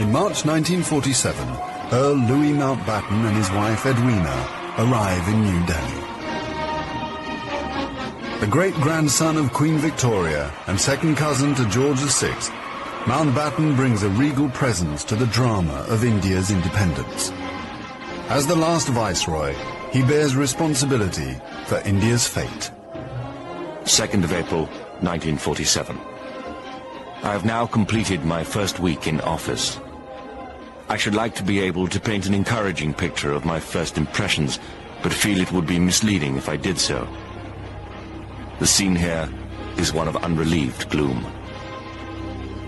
In March 1947, Earl Louis Mountbatten and his wife Edwina arrive in New Delhi. The great-grandson of Queen Victoria and second cousin to George VI, Mountbatten brings a regal presence to the drama of India's independence. As the last viceroy, he bears responsibility for India's fate. 2nd of April, 1947. I have now completed my first week in office. I should like to be able to paint an encouraging picture of my first impressions, but feel it would be misleading if I did so. The scene here is one of unrelieved gloom.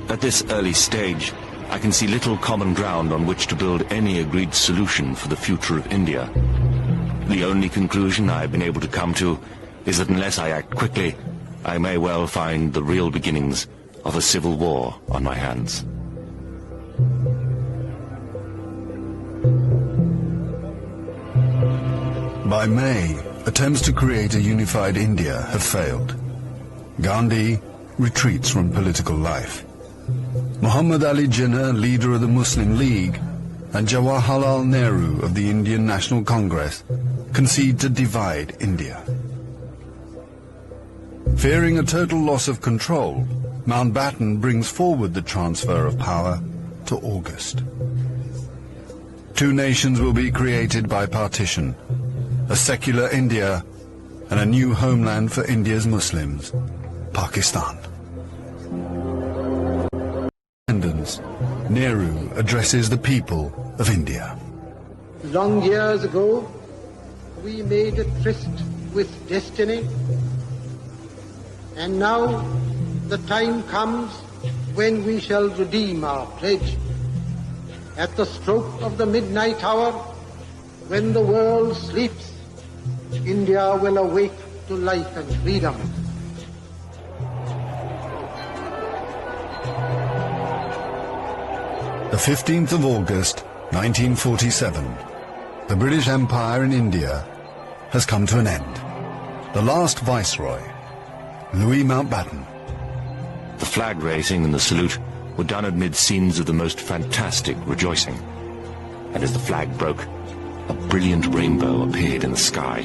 At this early stage, I can see little common ground on which to build any agreed solution for the future of India. The only conclusion I have been able to come to is that unless I act quickly, I may well find the real beginnings of a civil war on my hands. By May, attempts to create a unified India have failed. Gandhi retreats from political life. Muhammad Ali Jinnah, leader of the Muslim League, and Jawaharlal Nehru of the Indian National Congress concede to divide India. Fearing a total loss of control, Mountbatten brings forward the transfer of power to August. Two nations will be created by partition, a secular India and a new homeland for India's Muslims, Pakistan. Nehru addresses the people of India. Long years ago, we made a tryst with destiny, and now the time comes when we shall redeem our pledge. At the stroke of the midnight hour, when the world sleeps, India will awake to life and freedom. The 15th of August, 1947, the British Empire in India has come to an end. The last viceroy, Louis Mountbatten. The flag raising and the salute were done amid scenes of the most fantastic rejoicing. And as the flag broke, a brilliant rainbow appeared in the sky,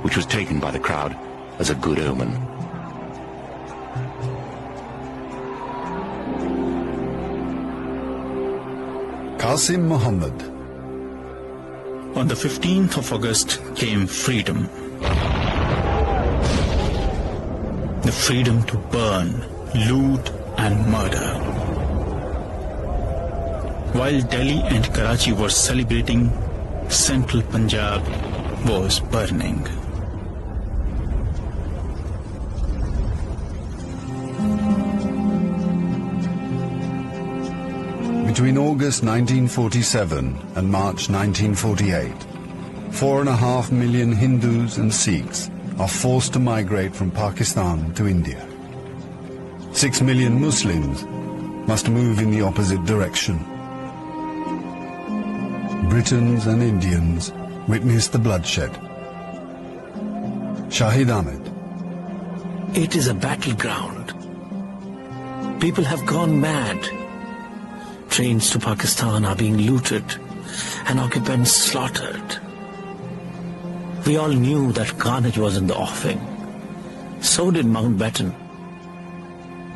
which was taken by the crowd as a good omen. Qasim Muhammad. On the 15th of August came freedom. The freedom to burn, loot and murder. While Delhi and Karachi were celebrating, central Punjab was burning. Between August 1947 and March 1948, 4.5 million Hindus and Sikhs are forced to migrate from Pakistan to India. 6 million Muslims must move in the opposite direction. Britons and Indians witness the bloodshed. Shahid Ahmed. It is a battleground. People have gone mad. Trains to Pakistan are being looted and occupants slaughtered. We all knew that carnage was in the offing. So did Mountbatten.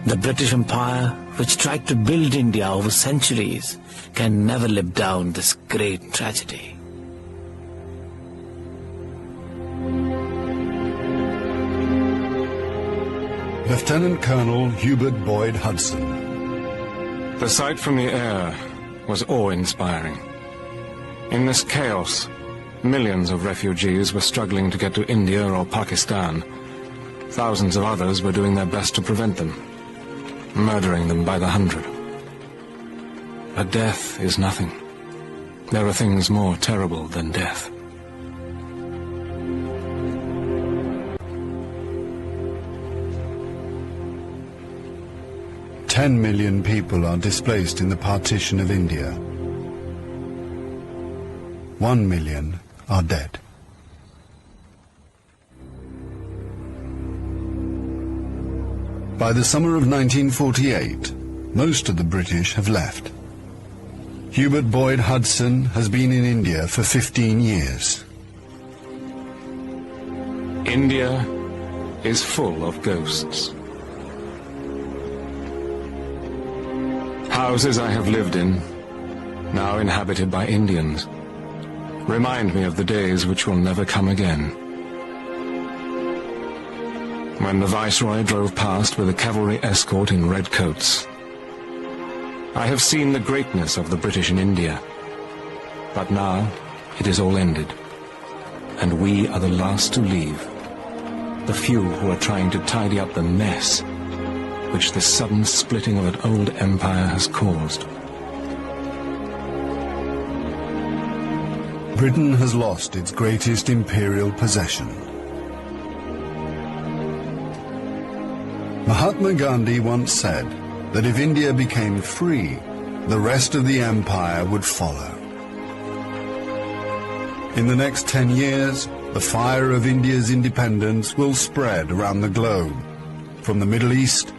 The British Empire, which tried to build India over centuries, can never live down this great tragedy. Lieutenant Colonel Hubert Boyd Hudson. The sight from the air was awe-inspiring. In this chaos, millions of refugees were struggling to get to India or Pakistan. Thousands of others were doing their best to prevent them, murdering them by the hundred. But death is nothing. There are things more terrible than death. $10 million people are displaced in the partition of India. 1 million are dead. By the summer of 1948, most of the British have left. Hubert Boyd Hudson has been in India for 15 years. India is full of ghosts. Houses I have lived in, now inhabited by Indians, remind me of the days which will never come again. When the Viceroy drove past with a cavalry escort in red coats, I have seen the greatness of the British in India. But now it is all ended, and we are the last to leave. The few who are trying to tidy up the mess which the sudden splitting of an old empire has caused. Britain has lost its greatest imperial possession. Mahatma Gandhi once said that if India became free, the rest of the empire would follow. In the next 10 years, the fire of India's independence will spread around the globe, from the Middle East